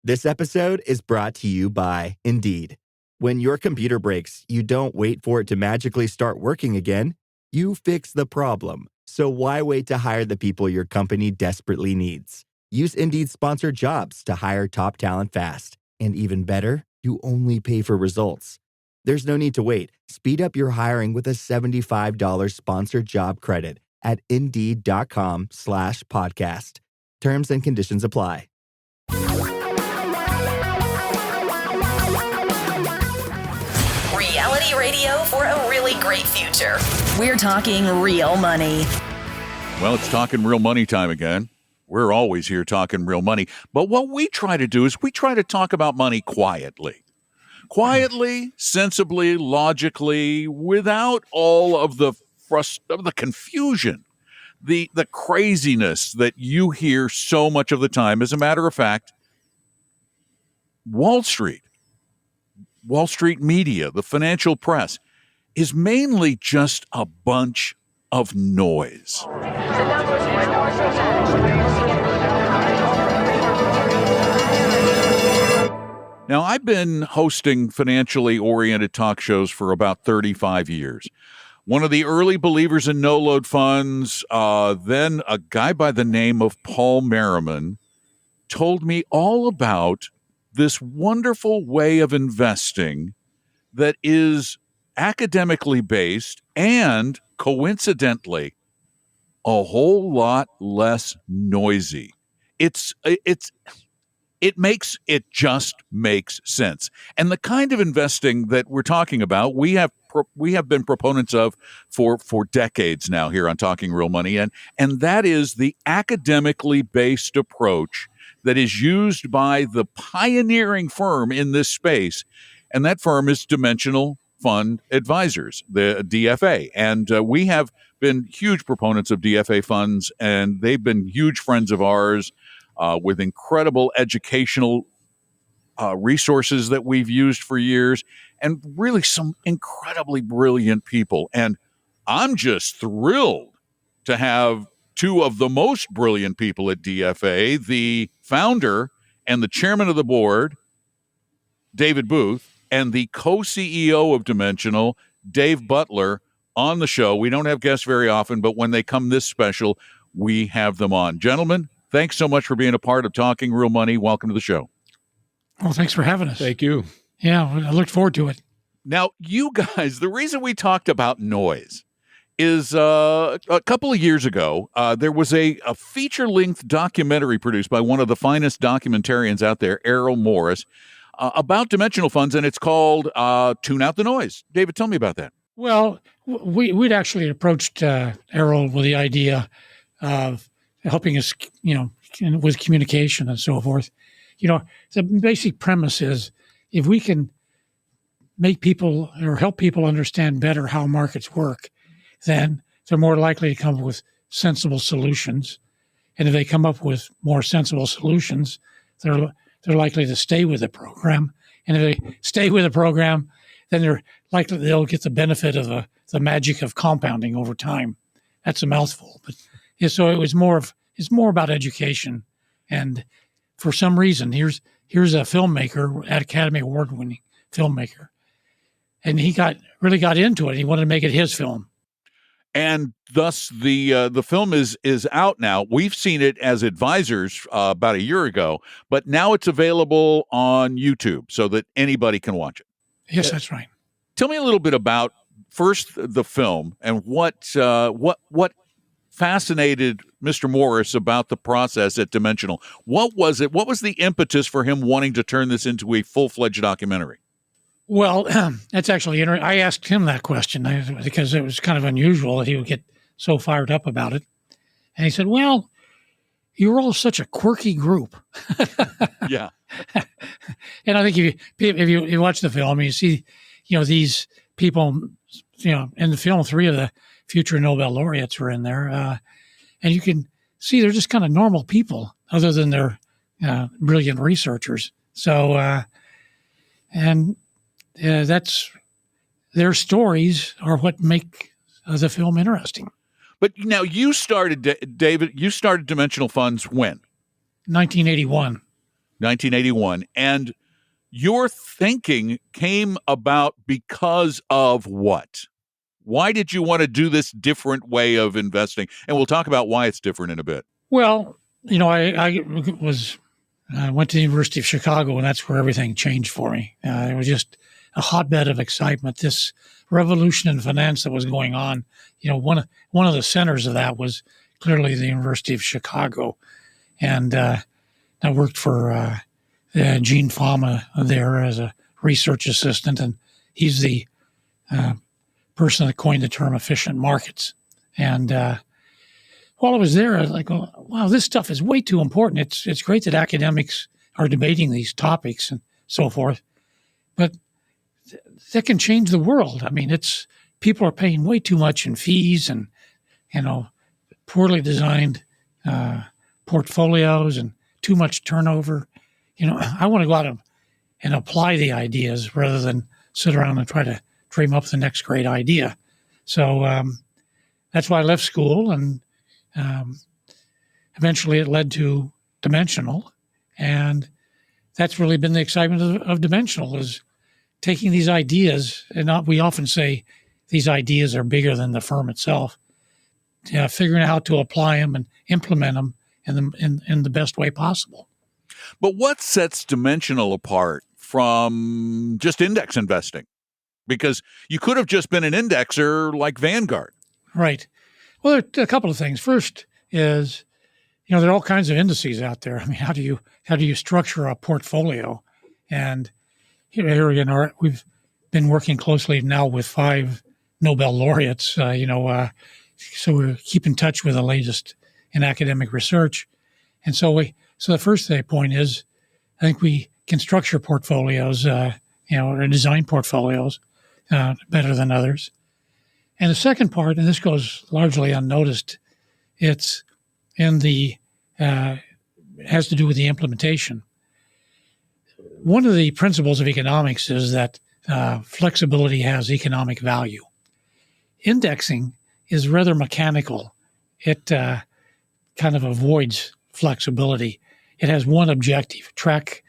This episode is brought to you by Indeed. When your computer breaks, you don't wait for it to magically start working again. You fix the problem. So why wait to hire the people your company desperately needs? Use Indeed sponsored jobs to hire top talent fast. And even better, you only pay for results. There's no need to wait. Speed up your hiring with a $75 sponsored job credit at Indeed.com/podcast. Terms and conditions apply. Reality radio for a really great future. We're talking real money. Well, it's talking real money time again. We're always here talking real money. But what we try to do is we try to talk about money quietly. Quietly, sensibly, logically, without all of the confusion, the craziness that you hear so much of the time. As a matter of fact, Wall Street media, the financial press, is mainly just a bunch of noise. Now, I've been hosting financially oriented talk shows for about 35 years. One of the early believers in no-load funds, then a guy by the name of Paul Merriman, told me all about this wonderful way of investing that is academically based and, coincidentally, a whole lot less noisy. It just makes sense. And the kind of investing that we're talking about, we have been proponents of for decades now here on Talking Real Money, and that is the academically based approach that is used by the pioneering firm in this space, and that firm is Dimensional Fund Advisors, the DFA. And we have been huge proponents of DFA funds, and they've been huge friends of ours with incredible educational resources that we've used for years, and really some incredibly brilliant people. And I'm just thrilled to have two of the most brilliant people at DFA, the founder and the chairman of the board, David Booth, and the co-CEO of Dimensional, Dave Butler, on the show. We don't have guests very often, but when they come this special, we have them on. Gentlemen, thanks so much for being a part of Talking Real Money. Welcome to the show. Well, thanks for having us. Thank you. Yeah, I look forward to it. Now, you guys, the reason we talked about noise is a couple of years ago, there was a feature-length documentary produced by one of the finest documentarians out there, Errol Morris, about dimensional funds, and it's called Tune Out the Noise. David, tell me about that. Well, we'd actually approached Errol with the idea of helping us, with communication and so forth. The basic premise is if we can make people or help people understand better how markets work, then they're more likely to come up with sensible solutions. And if they come up with more sensible solutions, they're likely to stay with the program. And if they stay with the program, then they'll get the benefit of the magic of compounding over time. That's a mouthful, but so it's more about education. And for some reason, here's a filmmaker, Academy Award-winning filmmaker, and he really got into it. He wanted to make it his film. And thus, the film is out now. We've seen it as advisors about a year ago, but now it's available on YouTube so that anybody can watch it. Yes, that's right. Tell me a little bit about first the film and what fascinated Mr. Morris about the process at Dimensional. What was it? What was the impetus for him wanting to turn this into a full-fledged documentary? Well, that's actually interesting. I asked him that question because it was kind of unusual that he would get so fired up about it. And he said, well, you're all such a quirky group. Yeah. And I think if you watch the film, you see, these people, in the film, 3 of the future Nobel laureates were in there. And you can see they're just kind of normal people other than they're brilliant researchers. So, that's their stories are what make the film interesting. But now you started, David, Dimensional Funds when? 1981. 1981. And your thinking came about because of what? Why did you want to do this different way of investing? And we'll talk about why it's different in a bit. Well, I went to the University of Chicago, and that's where everything changed for me. It was just a hotbed of excitement. This revolution in finance that was going on. One of the centers of that was clearly the University of Chicago, and I worked for Gene Fama there as a research assistant, and he's the person that coined the term efficient markets. And while I was there, I was like, oh, wow, this stuff is way too important. It's great that academics are debating these topics and so forth, but that can change the world. I mean, people are paying way too much in fees and, poorly designed portfolios and too much turnover. I want to go out and apply the ideas rather than sit around and try to dream up the next great idea. So that's why I left school, and eventually it led to Dimensional. And that's really been the excitement of Dimensional, is taking these ideas, and we often say these ideas are bigger than the firm itself, figuring out how to apply them and implement them in the best way possible. But what sets Dimensional apart from just index investing? Because you could have just been an indexer like Vanguard. Right. Well, there are a couple of things. First is, there are all kinds of indices out there. I mean, how do you structure a portfolio? And here again, we've been working closely now with 5 Nobel laureates. So we keep in touch with the latest in academic research. And so the first point is, I think we can structure portfolios, or design portfolios better than others. And the second part, and this goes largely unnoticed, it's has to do with the implementation. One of the principles of economics is that flexibility has economic value. Indexing is rather mechanical. It kind of avoids flexibility. It has one objective: track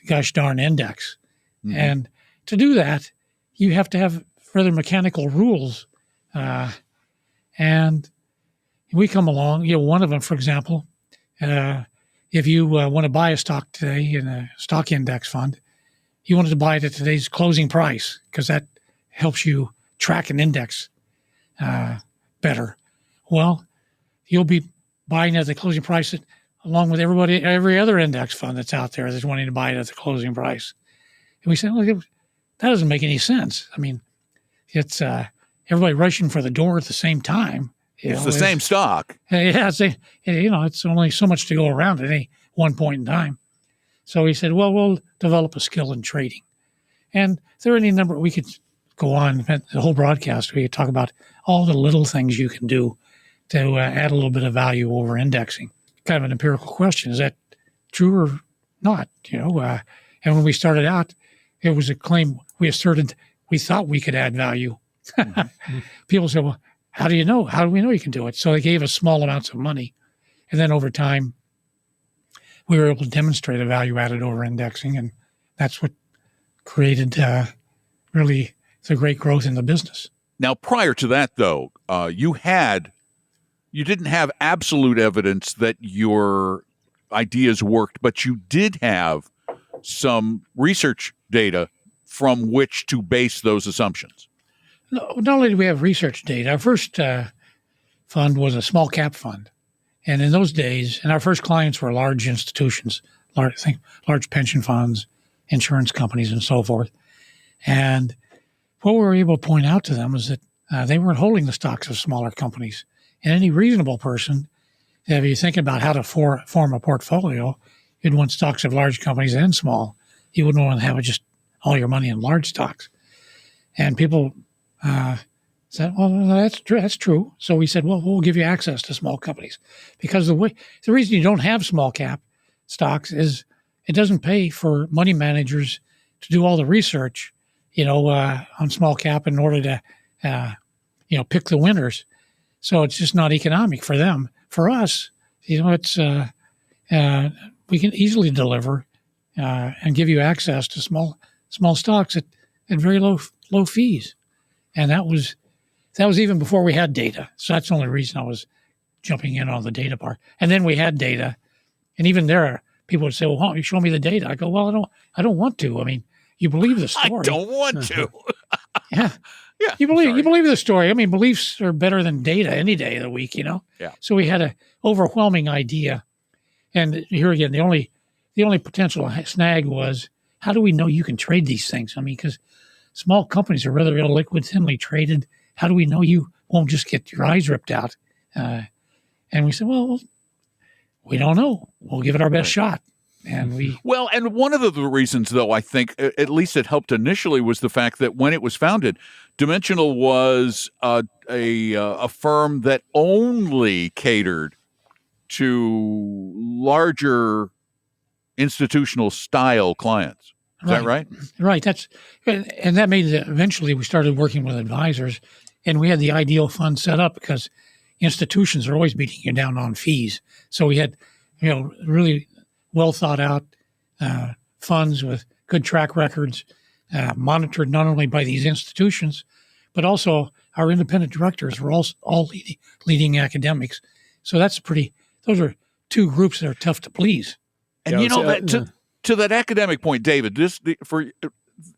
gosh darn index. Mm-hmm. And to do that, you have to have rather mechanical rules. And we come along, one of them, for example, if you want to buy a stock today in a stock index fund, you wanted to buy it at today's closing price, because that helps you track an index better. Well, you'll be buying it at the closing price along with every other index fund that's out there that's wanting to buy it at the closing price. And we say, well, that doesn't make any sense. I mean, it's everybody rushing for the door at the same time. It's the same stock. Yeah, it's only so much to go around at any one point in time. So he said, well, we'll develop a skill in trading. And there are any number, we could go on, the whole broadcast, we could talk about all the little things you can do to add a little bit of value over indexing. Kind of an empirical question. Is that true or not? And when we started out, it was a claim we asserted we thought we could add value. Mm-hmm. People said, well, how do we know you can do it? So they gave us small amounts of money. And then over time, we were able to demonstrate a value added over indexing. And that's what created really the great growth in the business. Now, prior to that, though, you didn't have absolute evidence that your ideas worked, but you did have some research data from which to base those assumptions. No, not only do we have research data, our first fund was a small cap fund. And in those days, and our first clients were large institutions, large pension funds, insurance companies, and so forth. And what we were able to point out to them is that they weren't holding the stocks of smaller companies. And any reasonable person, if you're thinking about how to form a portfolio, you'd want stocks of large companies and small. You wouldn't want to have just all your money in large stocks. And people said, well, that's true. So we said, well, we'll give you access to small companies, because the reason you don't have small cap stocks is it doesn't pay for money managers to do all the research, on small cap in order to, pick the winners. So it's just not economic for them. For us, it's we can easily deliver and give you access to small stocks at very low fees. And that was even before we had data. So that's the only reason I was jumping in on the data part. And then we had data, and even there, people would say, "Well, why don't you show me the data?" I go, "Well, I don't want to. I mean, you believe the story. I don't want to." Yeah. Yeah. You believe the story. I mean, beliefs are better than data any day of the week, you know? Yeah. So we had an overwhelming idea. And here again, the only potential snag was, how do we know you can trade these things? I mean, because small companies are rather illiquid, thinly traded. How do we know you won't just get your eyes ripped out? And we said, well, we don't know. We'll give it our best shot. And and one of the reasons, though, I think at least it helped initially, was the fact that when it was founded, Dimensional was a firm that only catered to larger institutional style clients. Is that right? Right. And that made it. Eventually, we started working with advisors, and we had the ideal fund set up because institutions are always beating you down on fees. So we had, really well thought out funds with good track records, monitored not only by these institutions, but also our independent directors were all leading academics. So those are two groups that are tough to please. And to that academic point, David, for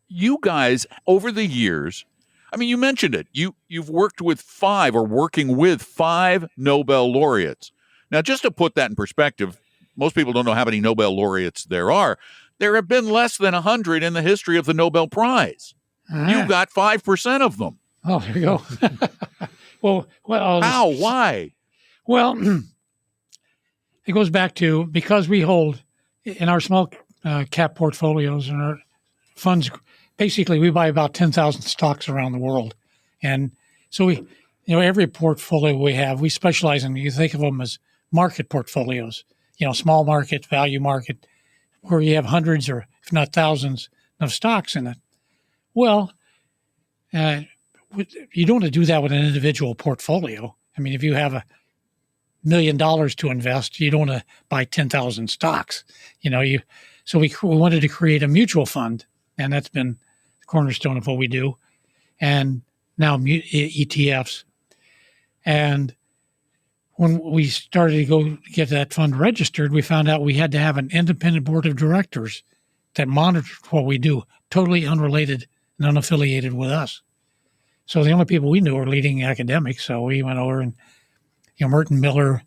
you guys over the years, I mean, you mentioned it. You've worked with working with five Nobel laureates. Now, just to put that in perspective, most people don't know how many Nobel laureates there are. There have been less than 100 in the history of the Nobel Prize. You got 5% of them. Oh, there you go. well, how? Why? Well, it goes back to, because we hold in our small cap portfolios and our funds, basically we buy about 10,000 stocks around the world. And so every portfolio we have, we specialize in, you think of them as market portfolios, small market, value market, where you have hundreds or if not thousands of stocks in it. Well, you don't want to do that with an individual portfolio. I mean, if you have $1 million to invest, you don't want to buy 10,000 stocks. So we wanted to create a mutual fund, and that's been the cornerstone of what we do. And now ETFs. And when we started to go get that fund registered, we found out we had to have an independent board of directors that monitored what we do, totally unrelated and unaffiliated with us. So the only people we knew were leading academics. So we went over, and Merton Miller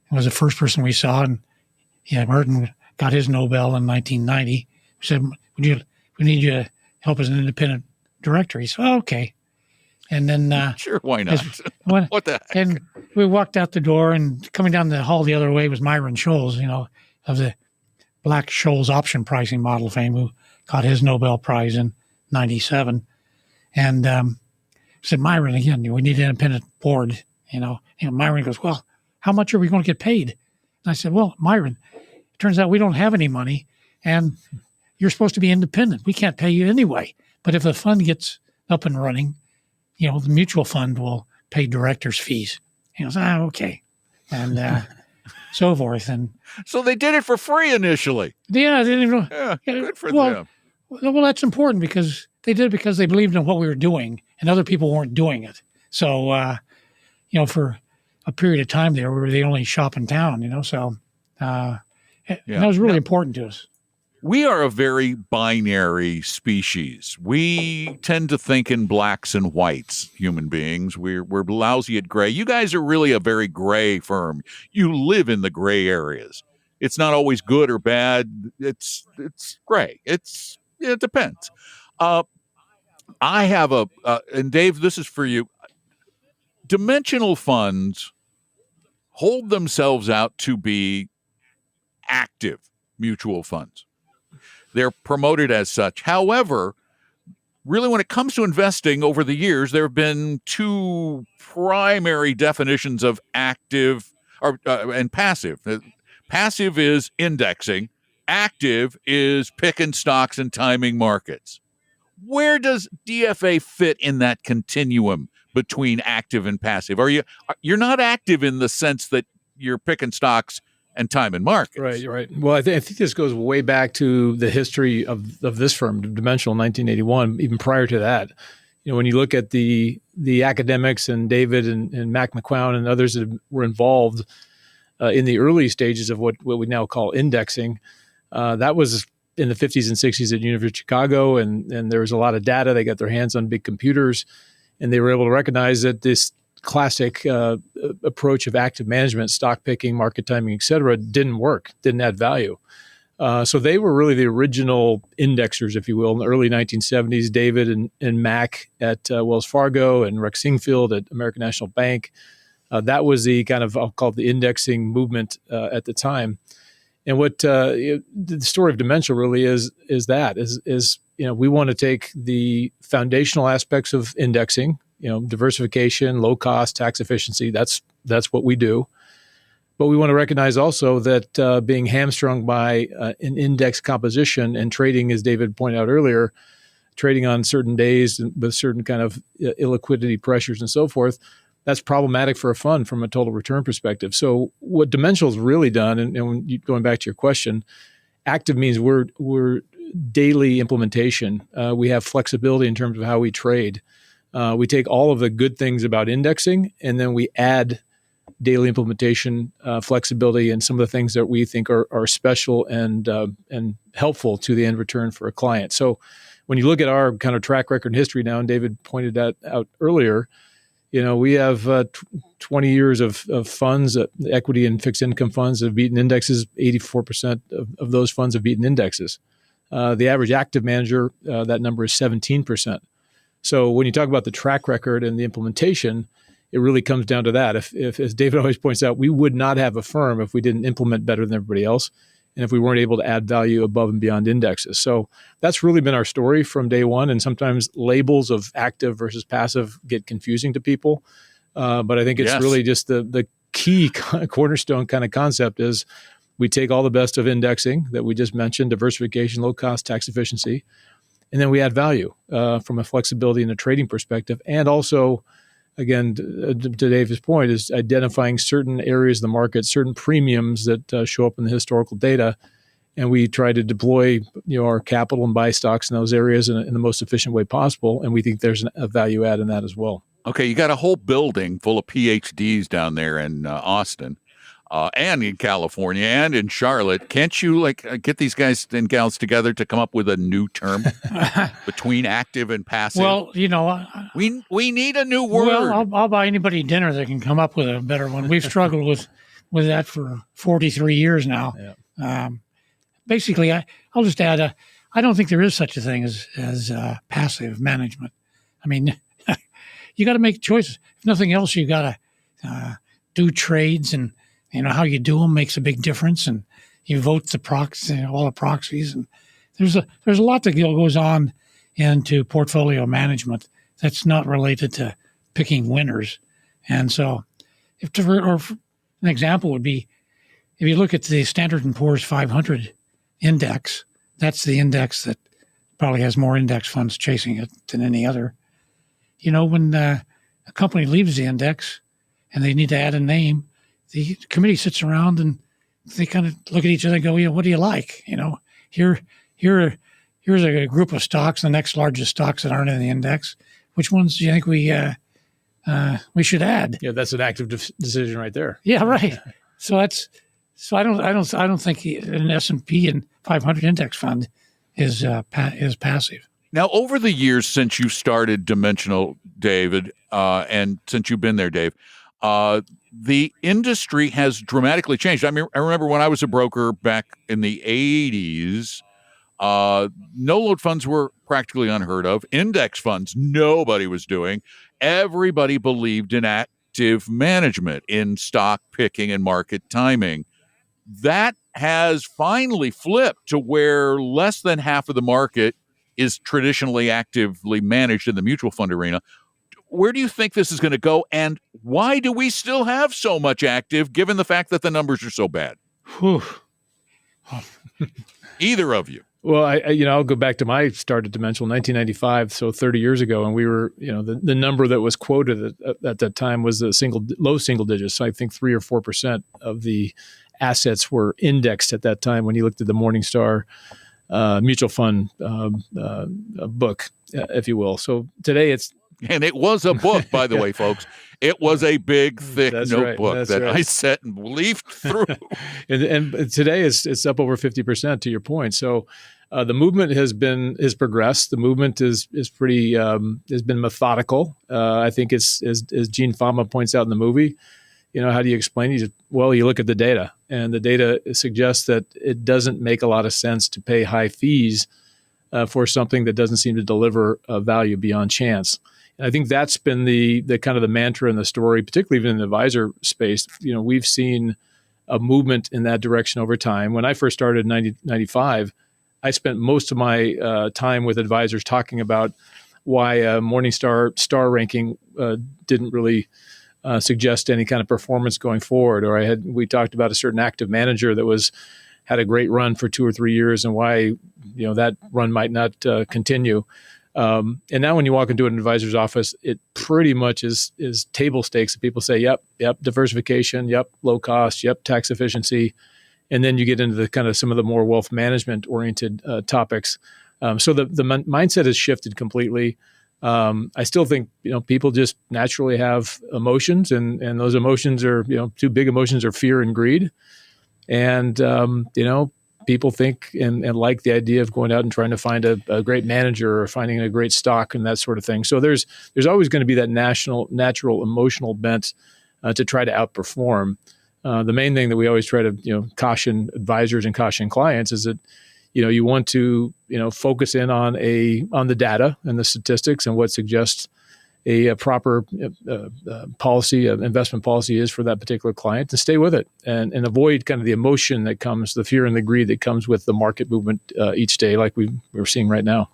was the first person we saw, and Merton got his Nobel in 1990. We said, we need you to help as an independent director. He said, oh, okay. And then sure, why not? What the heck? And we walked out the door, and coming down the hall the other way was Myron Scholes, of the Black Scholes option pricing model fame, who got his Nobel Prize in 97. And said, Myron, again, we need an independent board. And Myron goes, well, how much are we going to get paid? And I said, well, Myron, it turns out we don't have any money, and you're supposed to be independent. We can't pay you anyway. But if the fund gets up and running, the mutual fund will pay directors' fees. He goes, okay. And so forth. And so they did it for free initially. Yeah, they didn't even know. Yeah, good for them. Well, that's important, because they did it because they believed in what we were doing, and other people weren't doing it. So, for a period of time there, we were the only shop in town, so that was really important to us. We are a very binary species. We tend to think in blacks and whites, human beings. We're lousy at gray. You guys are really a very gray firm. You live in the gray areas. It's not always good or bad. It's gray. It depends. I have and Dave, this is for you. Dimensional funds hold themselves out to be active mutual funds. They're promoted as such. However, really, when it comes to investing over the years, there have been two primary definitions of active and passive. Passive is indexing. Active is picking stocks and timing markets. Where does DFA fit in that continuum between active and passive? You're not active in the sense that you're picking stocks and time in markets. Right. Well, I think this goes way back to the history of this firm, Dimensional, in 1981, even prior to that. When you look at the academics and David and Mac McCown and others that were involved in the early stages of what we now call indexing, that was in the 50s and 60s at University of Chicago, and there was a lot of data. They got their hands on big computers, and they were able to recognize that this classic approach of active management, stock picking, market timing, et cetera, didn't work, didn't add value. So they were really the original indexers, if you will, in the early 1970s. David and Mac at Wells Fargo and Rex Singfield at American National Bank. That was the kind of, I'll call it the indexing movement at the time. And what the story of Dimensional really is we want to take the foundational aspects of indexing, diversification, low cost, tax efficiency. That's what we do. But we want to recognize also that being hamstrung by an index composition and trading, as David pointed out earlier, trading on certain days with certain kind of illiquidity pressures and so forth, that's problematic for a fund from a total return perspective. So what Dimensional's really done, and going back to your question, active means we're daily implementation. We have flexibility in terms of how we trade. We take all of the good things about indexing, and then we add daily implementation, flexibility, and some of the things that we think are special and helpful to the end return for a client. So when you look at our kind of track record and history now, and David pointed that out earlier, we have 20 years of funds, equity and fixed income funds that have beaten indexes. 84% of those funds have beaten indexes. The average active manager, that number is 17%. So when you talk about the track record and the implementation, it really comes down to that. If, as David always points out, we would not have a firm if we didn't implement better than everybody else, and if we weren't able to add value above and beyond indexes. So that's really been our story from day one. And sometimes labels of active versus passive get confusing to people. But I think it's really just the key cornerstone kind of concept is we take all the best of indexing that we just mentioned, diversification, low cost, tax efficiency, and then we add value from a flexibility and a trading perspective. And also, again, to Dave's point, is identifying certain areas of the market, certain premiums that show up in the historical data, and we try to deploy our capital and buy stocks in those areas in the most efficient way possible. And we think there's a value add in that as well. Okay, you got a whole building full of PhDs down there in Austin, and in California, and in Charlotte. Can't you get these guys and gals together to come up with a new term between active and passive? Well, we need a new word. Well, I'll buy anybody dinner that can come up with a better one. We've struggled with that for 43 years now. Yeah. Basically, I'll just add, I don't think there is such a thing as passive management. I mean, you got to make choices. If nothing else, you got to do trades, and how you do them makes a big difference. And you vote the proxies, all the proxies, and there's a lot that goes on into portfolio management that's not related to picking winners. And so, an example would be, if you look at the Standard & Poor's 500 index, that's the index that probably has more index funds chasing it than any other. When a company leaves the index and they need to add a name, the committee sits around and they kind of look at each other and go, what do you like? Here's a group of stocks, the next largest stocks that aren't in the index. Which ones do you think we should add? Yeah, that's an active decision right there. Yeah, right. So I don't think an S&P and 500 index fund is passive. Now, over the years since you started Dimensional, David, and since you've been there, Dave, the industry has dramatically changed. I remember when I was a broker back in the 80s, no-load funds were practically unheard of. Index funds, nobody was doing. Everybody believed in active management, in stock picking and market timing. That has finally flipped to where less than half of the market is traditionally actively managed in the mutual fund arena. Where do you think this is going to go, and why do we still have so much active, given the fact that the numbers are so bad? Either of you. Well, I'll go back to my start at Dimensional, 1995, so 30 years ago, and we were, the number that was quoted at that time was low single digits. So I think 3 or 4% of the assets were indexed at that time when you looked at the Morningstar mutual fund book, if you will. So today it's. And it was a book, by the way, folks. It was a big, thick notebook that I sat and leafed through. and today it's up over 50%, to your point. So the movement has progressed. The movement is pretty has been methodical. I think it's as Gene Fama points out in the movie. How do you explain it? Well, you look at the data, and the data suggests that it doesn't make a lot of sense to pay high fees for something that doesn't seem to deliver value beyond chance. And I think that's been the kind of the mantra in the story, particularly even in the advisor space. We've seen a movement in that direction over time. When I first started in 1995, I spent most of my time with advisors talking about why Morningstar star ranking didn't really suggest any kind of performance going forward. Or we talked about a certain active manager that had a great run for 2 or 3 years and why that run might not continue. And now when you walk into an advisor's office, it pretty much is table stakes. People say, yep, diversification, yep, low cost, yep, tax efficiency. And then you get into the kind of some of the more wealth management oriented topics. So the mindset has shifted completely. I still think, people just naturally have emotions, and those emotions are, two big emotions are fear and greed. And, people think and like the idea of going out and trying to find a great manager or finding a great stock and that sort of thing. So there's always going to be that natural emotional bent to try to outperform. The main thing that we always try to caution advisors and caution clients is that you want to focus in on the data and the statistics and what suggests a proper policy, investment policy is for that particular client, and stay with it and avoid kind of the emotion that comes, the fear and the greed that comes with the market movement each day, like we're seeing right now.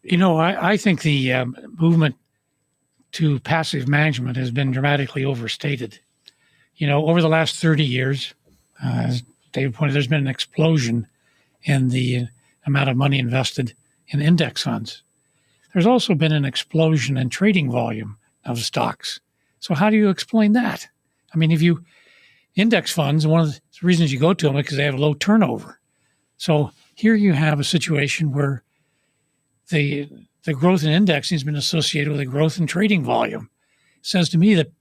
I think the movement to passive management has been dramatically overstated. Over the last 30 years, as David pointed, there's been an explosion in the amount of money invested in index funds. There's also been an explosion in trading volume of stocks. So how do you explain that? I mean, if you index funds, one of the reasons you go to them is because they have low turnover. So here you have a situation where the growth in indexing has been associated with a growth in trading volume. It says to me that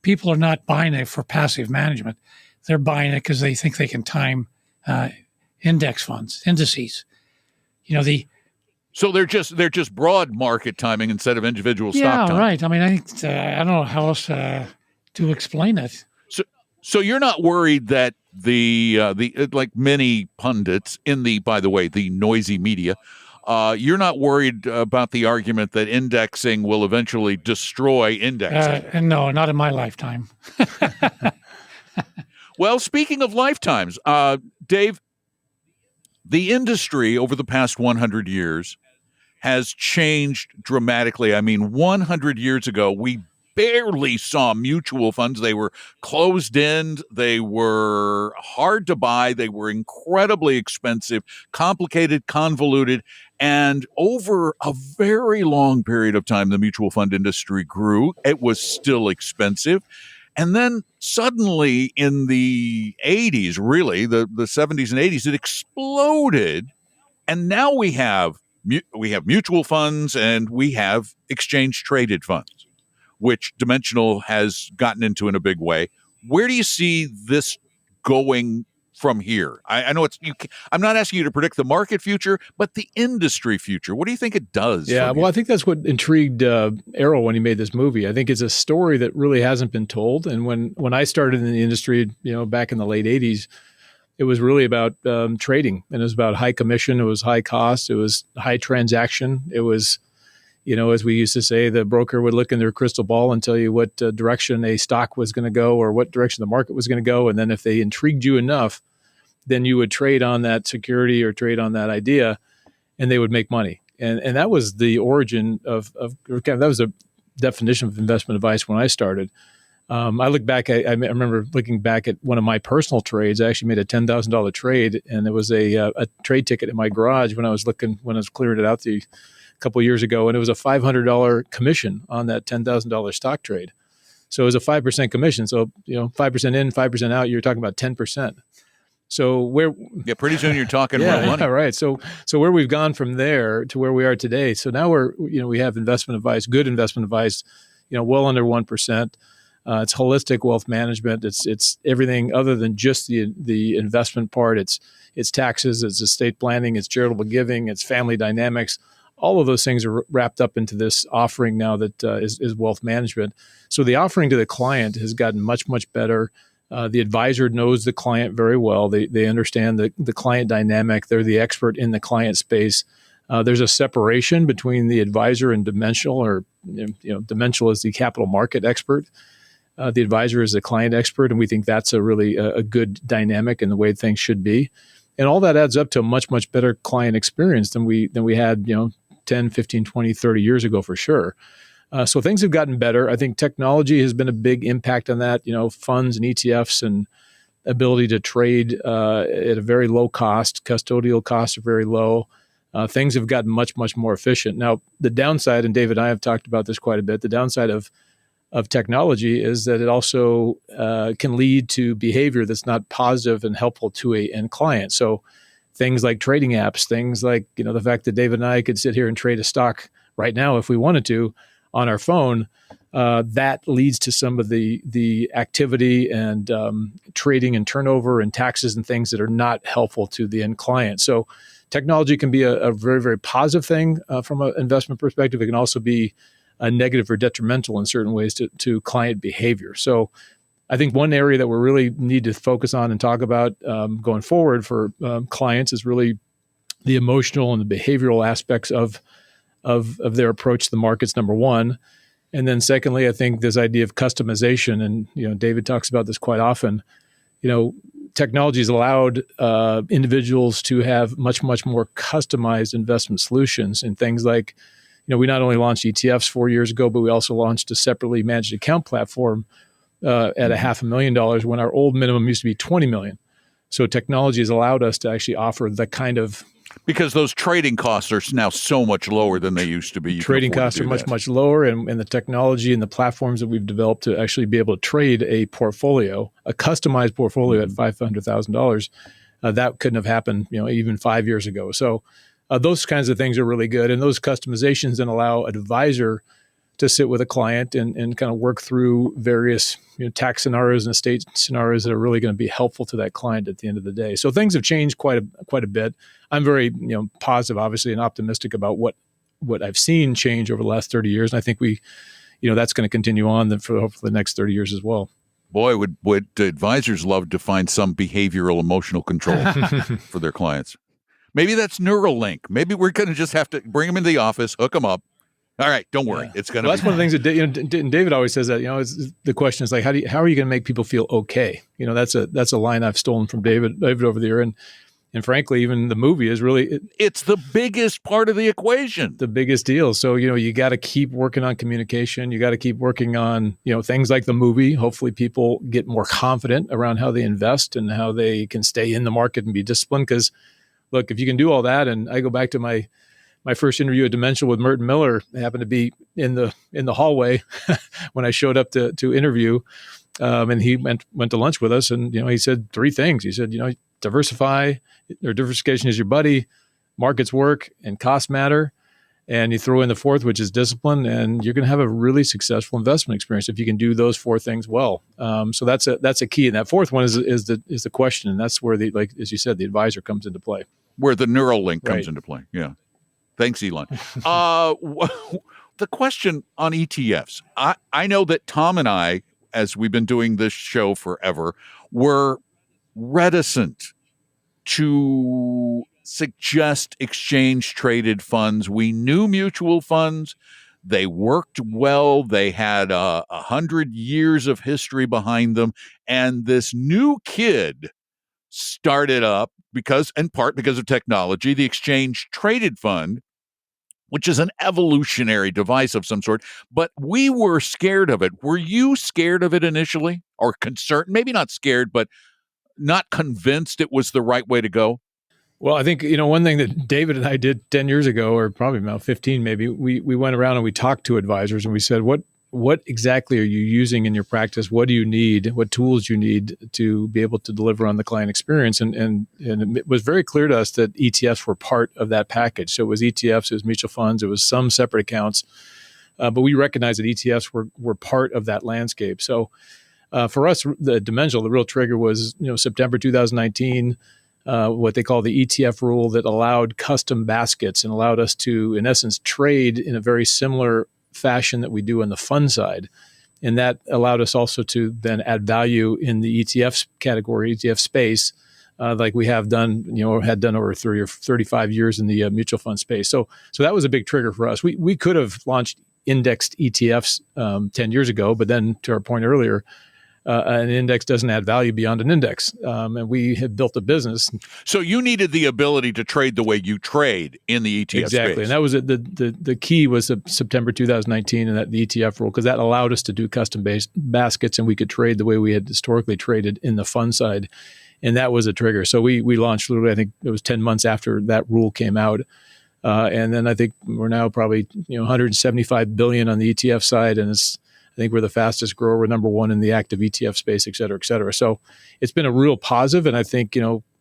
people are not buying it for passive management. They're buying it because they think they can time index funds, indices. So they're just broad market timing instead of individual stock timing. Yeah, right. I mean, I think I don't know how else to explain it. So you're not worried that the like many pundits in the noisy media, you're not worried about the argument that indexing will eventually destroy indexing? No, not in my lifetime. Well, speaking of lifetimes, Dave, the industry over the past 100 years has changed dramatically. I mean, 100 years ago, we barely saw mutual funds. They were closed-end. They were hard to buy. They were incredibly expensive, complicated, convoluted. And over a very long period of time, the mutual fund industry grew. It was still expensive. And then suddenly in the 80s, really, the 70s and 80s, it exploded. And now we have mutual funds and we have exchange-traded funds, which Dimensional has gotten into in a big way. Where do you see this going from here? I know I'm not asking you to predict the market future, but the industry future. What do you think it does? Yeah, well, I think that's what intrigued Errol when he made this movie. I think it's a story that really hasn't been told. And when I started in the industry, back in the late 80s, it was really about trading, and it was about high commission. It was high cost. It was high transaction. It was, as we used to say, the broker would look in their crystal ball and tell you what direction a stock was going to go or what direction the market was going to go. And then if they intrigued you enough, then you would trade on that security or trade on that idea, and they would make money. And that was the origin that was a definition of investment advice when I started. I look back, I remember looking back at one of my personal trades. I actually made a $10,000 trade, and there was a trade ticket in my garage when I was clearing it out a couple of years ago, and it was a $500 commission on that $10,000 stock trade. So it's a 5% commission. So, 5% in, 5% out, you're talking about 10%. So pretty soon you're talking real money. Yeah, right. So where we've gone from there to where we are today. So now we have investment advice, good investment advice, well under 1%. It's holistic wealth management. It's everything other than just the investment part. It's taxes, it's estate planning, it's charitable giving, it's family dynamics. All of those things are wrapped up into this offering now that is wealth management. So the offering to the client has gotten much, much better. The advisor knows the client very well. They understand the client dynamic. They're the expert in the client space. There's a separation between the advisor and Dimensional, or Dimensional is the capital market expert. The advisor is the client expert, and we think that's a really a good dynamic in the way things should be. And all that adds up to a much, much better client experience than we had 10, 15, 20, 30 years ago for sure. So things have gotten better. I think technology has been a big impact on that, funds and ETFs and ability to trade at a very low cost. Custodial costs are very low. Things have gotten much, much more efficient. Now, the downside, and David and I have talked about this quite a bit, the downside of technology is that it also can lead to behavior that's not positive and helpful to a end client. So things like trading apps, things like the fact that David and I could sit here and trade a stock right now if we wanted to on our phone, that leads to some of the activity and trading and turnover and taxes and things that are not helpful to the end client. So technology can be a very, very positive thing from an investment perspective. It can also be a negative or detrimental in certain ways to client behavior. So I think one area that we really need to focus on and talk about going forward for clients is really the emotional and the behavioral aspects of their approach to the markets, number one. And then secondly, I think this idea of customization, and David talks about this quite often. Technology has allowed individuals to have much, much more customized investment solutions, and things like, we not only launched ETFs 4 years ago, but we also launched a separately managed account platform at $500,000 when our old minimum used to be $20 million. So technology has allowed us to actually offer the kind of, because those trading costs are now so much lower than they used to be. Trading costs are much, much lower, and the technology and the platforms that we've developed to actually be able to trade a portfolio, a customized portfolio at $500,000, that couldn't have happened, even 5 years ago. So those kinds of things are really good, and those customizations then allow an advisor to sit with a client and kind of work through various tax scenarios and estate scenarios that are really going to be helpful to that client at the end of the day. So things have changed quite a bit. I'm very positive, obviously, and optimistic about what I've seen change over the last 30 years, and I think that's going to continue on for hopefully the next 30 years as well. Boy, would advisors love to find some behavioral emotional control for their clients. Maybe that's Neuralink. Maybe we're going to just have to bring them into the office, hook them up. All right, don't worry. It's going to. That's one of the things that David always says, that the question is like, how are you going to make people feel okay? That's a line I've stolen from David over the year, and frankly, even the movie is really it's the biggest part of the equation, the biggest deal. So you got to keep working on communication. You got to keep working on things like the movie. Hopefully, people get more confident around how they invest and how they can stay in the market and be disciplined. Because look, if you can do all that, and I go back to my first interview at Dimensional with Merton Miller, happened to be in the hallway when I showed up to interview, and he went to lunch with us, and he said three things. He said, diversification is your buddy, markets work, and costs matter, and you throw in the fourth, which is discipline, and you're going to have a really successful investment experience if you can do those four things well. So that's a key, and that fourth one is the question, and that's where as you said, the advisor comes into play, where the Neuralink comes into play. Yeah. Thanks, Elon. The question on ETFs. I know that Tom and I, as we've been doing this show forever, were reticent to suggest exchange-traded funds. We knew mutual funds. They worked well. They had 100 years of history behind them. And this new kid started up in part because of technology, the exchange traded fund, which is an evolutionary device of some sort, but we were scared of it. Were you scared of it initially, or concerned? Maybe not scared, but not convinced it was the right way to go? Well, I think, one thing that David and I did 10 years ago, or probably about 15 maybe, we went around and we talked to advisors and we said, what what exactly are you using in your practice? What do you need? What tools you need to be able to deliver on the client experience? And it was very clear to us that ETFs were part of that package. So it was ETFs, it was mutual funds, it was some separate accounts, but we recognized that ETFs were part of that landscape. So for us, the dimensional, the real trigger was September 2019. What they call the ETF rule that allowed custom baskets and allowed us to, in essence, trade in a very similar fashion that we do on the fund side. And that allowed us also to then add value in the ETFs category, ETF space, like we have done, or had done over 30 or 35 years in the mutual fund space. So that was a big trigger for us. We could have launched indexed ETFs 10 years ago, but then to our point earlier, an index doesn't add value beyond an index. And we had built a business. So you needed the ability to trade the way you trade in the ETF exactly. space. And that was the key was September 2019 and that the ETF rule, because that allowed us to do custom-based baskets and we could trade the way we had historically traded in the fund side. And that was a trigger. So we launched literally, I think it was 10 months after that rule came out. And then I think we're now probably 175 billion on the ETF side, and I think we're the fastest grower. We're number one in the active ETF space, et cetera, et cetera. So it's been a real positive, and I think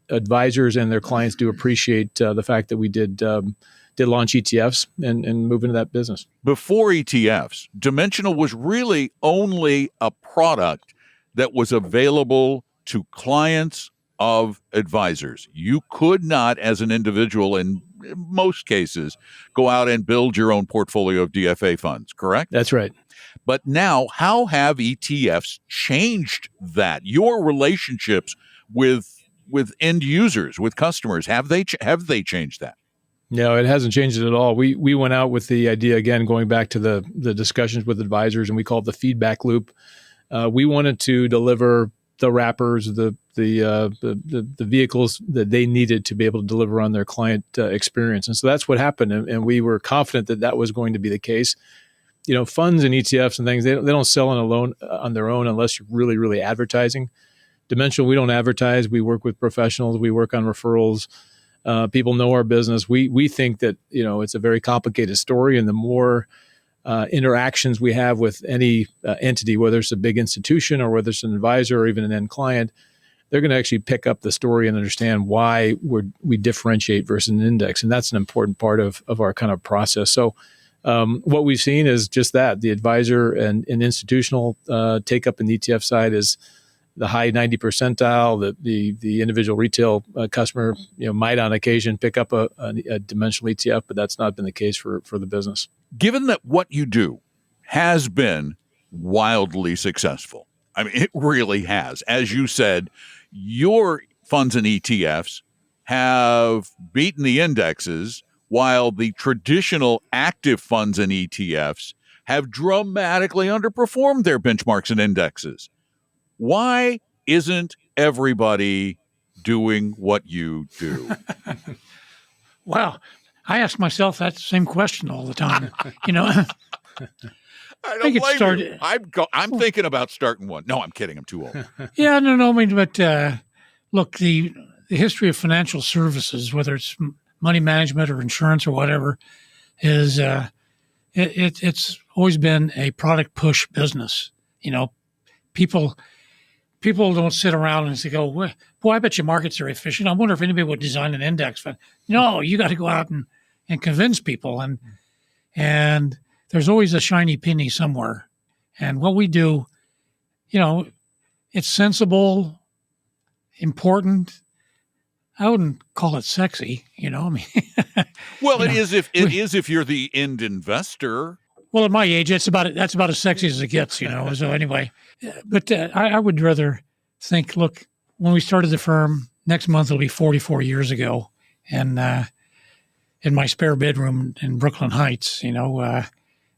advisors and their clients do appreciate the fact that we did launch ETFs and move into that business. Before ETFs, Dimensional was really only a product that was available to clients of advisors. You could not, as an individual, in most cases, go out and build your own portfolio of DFA funds, correct? That's right. But now, how have ETFs changed that? Your relationships with end users, with customers, have they changed that? No, it hasn't changed it at all. We went out with the idea, again, going back to the discussions with advisors, and we call it the feedback loop. We wanted to deliver the wrappers, the vehicles that they needed to be able to deliver on their client experience. And so that's what happened. And we were confident that was going to be the case. Funds and ETFs and things, they don't sell on their own unless you're really, really advertising. Dimensional, we don't advertise. We work with professionals. We work on referrals. People know our business. We think that, it's a very complicated story. And the more interactions we have with any entity, whether it's a big institution or whether it's an advisor or even an end client, they're going to actually pick up the story and understand why we differentiate versus an index. And that's an important part of our kind of process. So what we've seen is just that. The advisor and institutional take up in the ETF side is the high 90 percentile. The individual retail customer might on occasion pick up a dimensional ETF, but that's not been the case for the business. Given that what you do has been wildly successful, I mean, it really has. As you said, your funds and ETFs have beaten the indexes, while the traditional active funds and ETFs have dramatically underperformed their benchmarks and indexes. Why isn't everybody doing what you do? Wow. I ask myself that same question all the time. I don't blame you. I'm thinking about starting one. No, I'm kidding. I'm too old. Yeah, no. I mean, but look, the history of financial services, whether it's money management or insurance or whatever, is it's always been a product push business. People don't sit around and say, "Boy, I bet your markets are efficient. I wonder if anybody would design an index fund." No, you got to go out and convince people, and there's always a shiny penny somewhere. And what we do, it's sensible, important. I wouldn't call it sexy, I mean. Well, it is if you're the end investor. Well, at my age, that's about as sexy as it gets, So anyway, but I would rather think, look, when we started the firm, next month will be 44 years ago, and in my spare bedroom in Brooklyn Heights,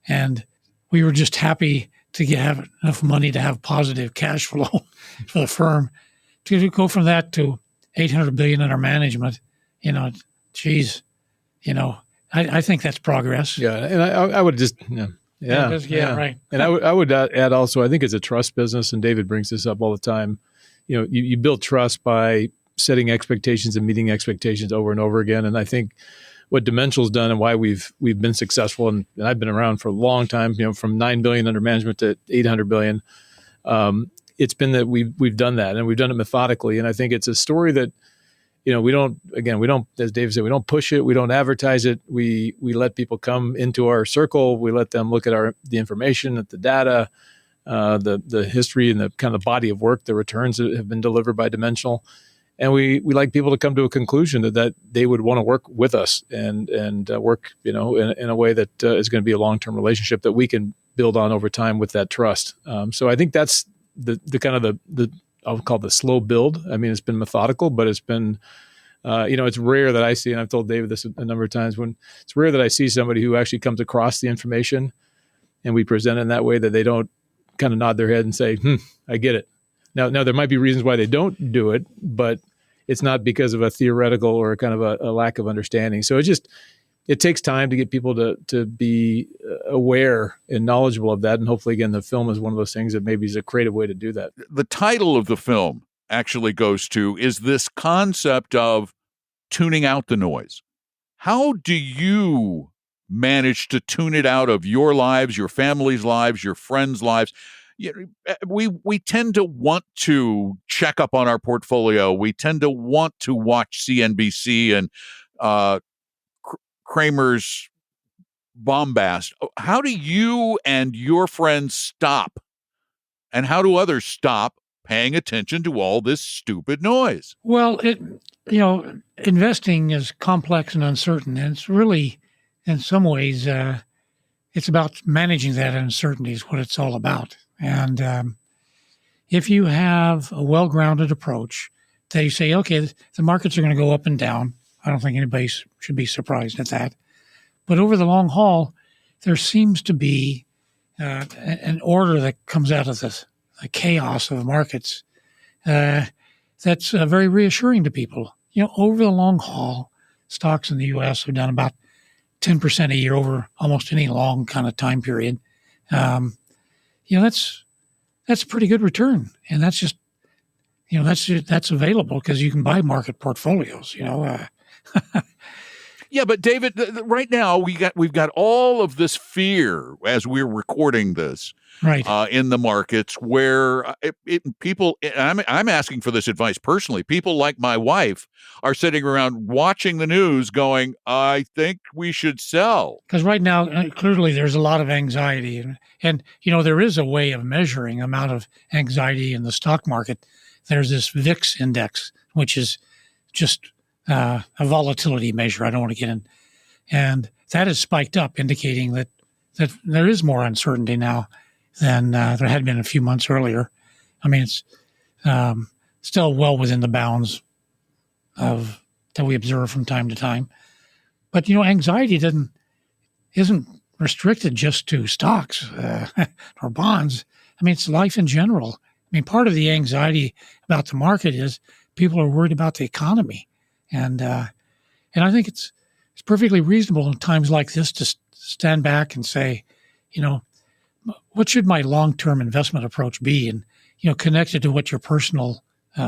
and we were just happy to have enough money to have positive cash flow for the firm. To go from that to $800 billion under management, I think that's progress. Yeah, and I would just, right. And I would add also, I think it's a trust business, and David brings this up all the time. You build trust by setting expectations and meeting expectations over and over again. And I think what Dimensional's done and why we've been successful. And I've been around for a long time, from $9 billion under management to $800 billion. It's been that we've done that, and we've done it methodically. And I think it's a story that, we don't, as Dave said, we don't push it. We don't advertise it. We let people come into our circle. We let them look at the information, at the data, the history, and the kind of body of work, the returns that have been delivered by Dimensional. And we like people to come to a conclusion that they would want to work with us and work, in a way that is going to be a long-term relationship that we can build on over time with that trust. So I think that's the kind of the I'll call it the slow build. I mean, it's been methodical, but it's been, it's rare that I see, and I've told David this a number of times, when it's rare that I see somebody who actually comes across the information and we present it in that way that they don't kind of nod their head and say, I get it. Now there might be reasons why they don't do it, but it's not because of a theoretical or kind of a lack of understanding. So it takes time to get people to be aware and knowledgeable of that. And hopefully, again, the film is one of those things that maybe is a creative way to do that. The title of the film actually goes to is this concept of tuning out the noise. How do you manage to tune it out of your lives, your family's lives, your friends' lives? We tend to want to check up on our portfolio. We tend to want to watch CNBC and Kramer's bombast. How do you and your friends stop? And how do others stop paying attention to all this stupid noise? Well, investing is complex and uncertain, and it's really, in some ways, it's about managing that uncertainty is what it's all about. And if you have a well-grounded approach, they say, okay, the markets are going to go up and down. I don't think anybody should be surprised at that. But over the long haul, there seems to be an order that comes out of the chaos of markets that's very reassuring to people. Over the long haul, stocks in the U.S. have done about 10% a year over almost any long kind of time period. That's a pretty good return, and that's just that's available because you can buy market portfolios. Yeah, but David, right now we've got all of this fear as we're recording this, right, in the markets where people. I'm asking for this advice personally. People like my wife are sitting around watching the news, going, "I think we should sell." Because right now, clearly, there's a lot of anxiety, and there is a way of measuring amount of anxiety in the stock market. There's this VIX index, which is just a volatility measure. I don't want to get in. And that has spiked up, indicating that there is more uncertainty now than there had been a few months earlier. I mean, it's still well within the bounds that we observe from time to time. But, anxiety isn't restricted just to stocks or bonds. I mean, it's life in general. I mean, part of the anxiety about the market is people are worried about the economy. And I think it's perfectly reasonable in times like this to stand back and say, what should my long-term investment approach be? And, connected to what your personal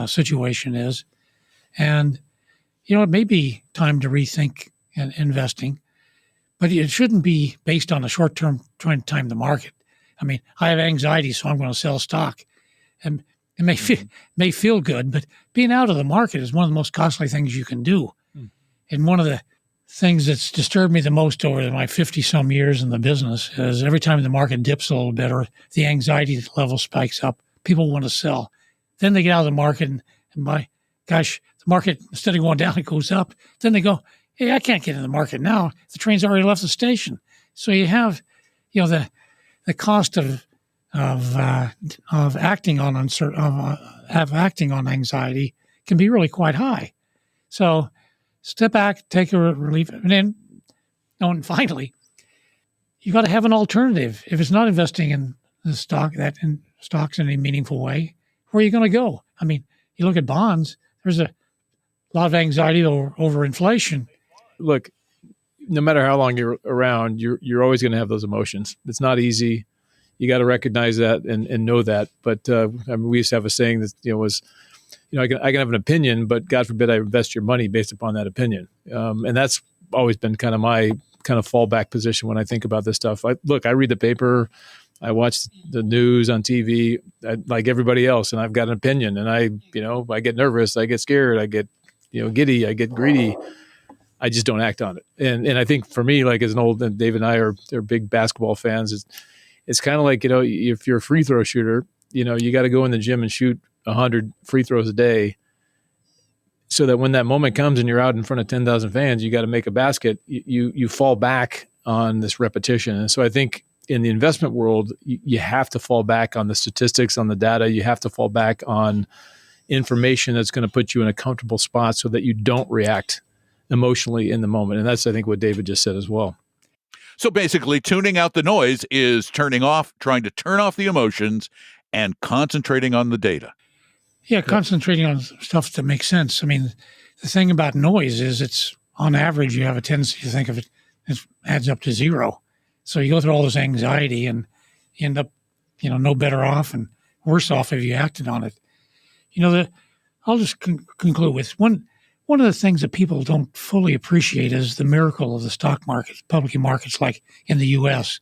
situation is. And, it may be time to rethink investing, but it shouldn't be based on a short-term trying to time the market. I mean, I have anxiety, so I'm going to sell stock. And it may feel good, but being out of the market is one of the most costly things you can do. And one of the things that's disturbed me the most over my 50-some years in the business is every time the market dips a little bit or the anxiety level spikes up, people want to sell. Then they get out of the market and my gosh, the market, instead of going down, it goes up. Then they go, hey, I can't get in the market now. The train's already left the station. So you have, the cost of acting on acting on anxiety can be really quite high. So step back, take a relief, and finally, you got to have an alternative. If it's not investing in the stocks in a meaningful way, where are you going to go? I mean, you look at bonds. There's a lot of anxiety over inflation. Look, no matter how long you're around, you're always going to have those emotions. It's not easy. You got to recognize that and know that. But we used to have a saying that was, I can have an opinion, but God forbid I invest your money based upon that opinion. And that's always been kind of my kind of fallback position when I think about this stuff. I read the paper, I watch the news on TV, like everybody else, and I've got an opinion, and I get nervous, I get scared, I get, giddy, I get greedy. I just don't act on it. And I think for me, like as an old, and Dave and I are big basketball fans, it's kind of like, if you're a free throw shooter, you got to go in the gym and shoot 100 free throws a day, so that when that moment comes and you're out in front of 10,000 fans, you got to make a basket, you fall back on this repetition. And so I think in the investment world, you have to fall back on the statistics, on the data. You have to fall back on information that's going to put you in a comfortable spot so that you don't react emotionally in the moment. And that's, I think, what David just said as well. So basically, tuning out the noise is trying to turn off the emotions and concentrating on the data. Yeah, concentrating on stuff that makes sense. I mean, the thing about noise is it's, on average, you have a tendency to think of it, it adds up to zero. So you go through all this anxiety and you end up, no better off and worse off if you acted on it. I'll just conclude with one of the things that people don't fully appreciate is the miracle of the stock market, public markets like in the U.S.,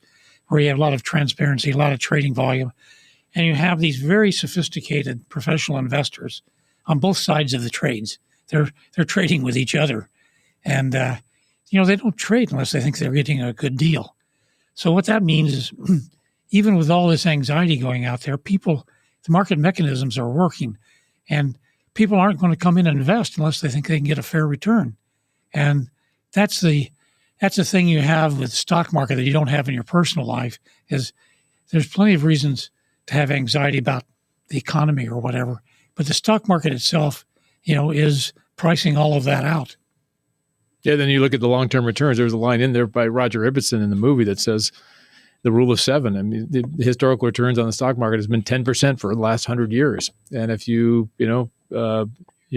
where you have a lot of transparency, a lot of trading volume. And you have these very sophisticated professional investors on both sides of the trades. They're trading with each other. And, they don't trade unless they think they're getting a good deal. So what that means is even with all this anxiety going out there, the market mechanisms are working. And people aren't going to come in and invest unless they think they can get a fair return. And that's the thing you have with the stock market that you don't have in your personal life, is there's plenty of reasons to have anxiety about the economy or whatever. But the stock market itself, is pricing all of that out. Yeah, then you look at the long-term returns. There was a line in there by Roger Ibbotson in the movie that says the rule of 7. I mean, the historical returns on the stock market has been 10% for the last 100 years. And if your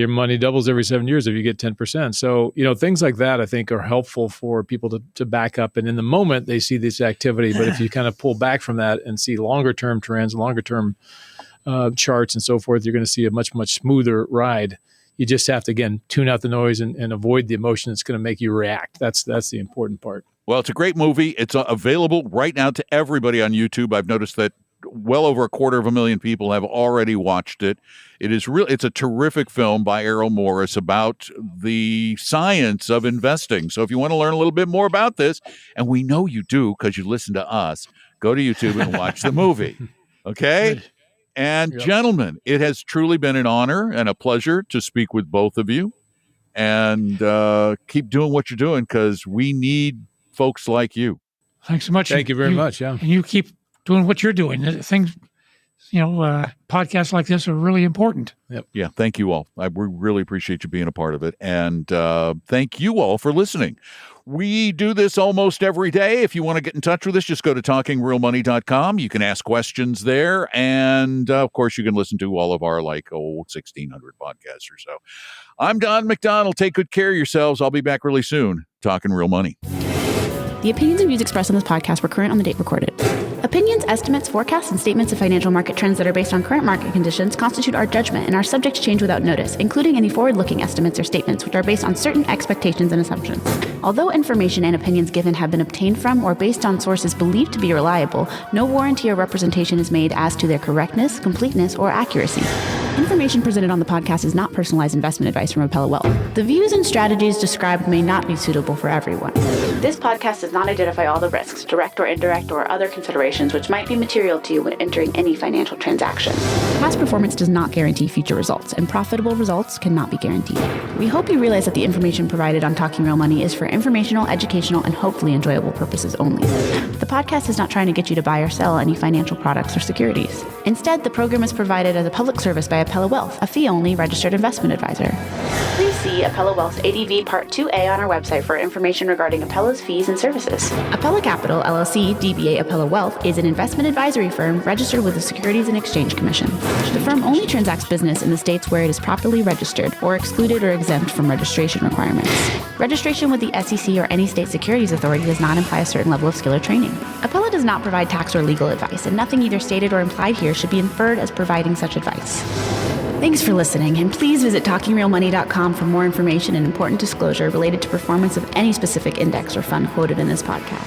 money doubles every 7 years if you get 10%. So, things like that I think are helpful for people to back up. And in the moment, they see this activity. But if you kind of pull back from that and see longer-term trends, longer-term charts and so forth, you're going to see a much, much smoother ride. You just have to, again, tune out the noise and avoid the emotion that's going to make you react. That's the important part. Well, it's a great movie. It's available right now to everybody on YouTube. I've noticed that well over 250,000 people have already watched it. It's a terrific film by Errol Morris about the science of investing. So if you want to learn a little bit more about this, and we know you do because you listen to us, go to YouTube and watch the movie. Okay? Good. And Yep. Gentlemen, it has truly been an honor and a pleasure to speak with both of you. And keep doing what you're doing, because we need folks like you. Thanks so much. Thank you very much. Yeah. And you keep doing what you're doing. Things, podcasts like this are really important. Yeah, thank you all. We really appreciate you being a part of it. And thank you all for listening. We do this almost every day. If you want to get in touch with us, just go to talkingrealmoney.com. You can ask questions there. And, of course, you can listen to all of our 1,600 podcasts or so. I'm Don McDonald. Take good care of yourselves. I'll be back really soon. Talking Real Money. The opinions and views expressed on this podcast were current on the date recorded. Opinions, estimates, forecasts, and statements of financial market trends that are based on current market conditions constitute our judgment and are subject to change without notice, including any forward-looking estimates or statements which are based on certain expectations and assumptions. Although information and opinions given have been obtained from or based on sources believed to be reliable, no warranty or representation is made as to their correctness, completeness, or accuracy. Information presented on the podcast is not personalized investment advice from Appella Wealth. The views and strategies described may not be suitable for everyone. This podcast does not identify all the risks, direct or indirect, or other considerations which might be material to you when entering any financial transaction. Past performance does not guarantee future results, and profitable results cannot be guaranteed. We hope you realize that the information provided on Talking Real Money is for informational, educational, and hopefully enjoyable purposes only. The podcast is not trying to get you to buy or sell any financial products or securities. Instead, the program is provided as a public service by Appella Wealth, a fee-only registered investment advisor. Please see Appella Wealth's ADV Part 2A on our website for information regarding Appella's fees and services. Appella Capital, LLC, DBA Appella Wealth, is an investment advisory firm registered with the Securities and Exchange Commission. The firm only transacts business in the states where it is properly registered or excluded or exempt from registration requirements. Registration with the SEC or any state securities authority does not imply a certain level of skill or training. Appella does not provide tax or legal advice, and nothing either stated or implied here should be inferred as providing such advice. Thanks for listening, and please visit talkingrealmoney.com for more information and important disclosure related to performance of any specific index or fund quoted in this podcast.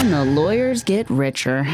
And the lawyers get richer.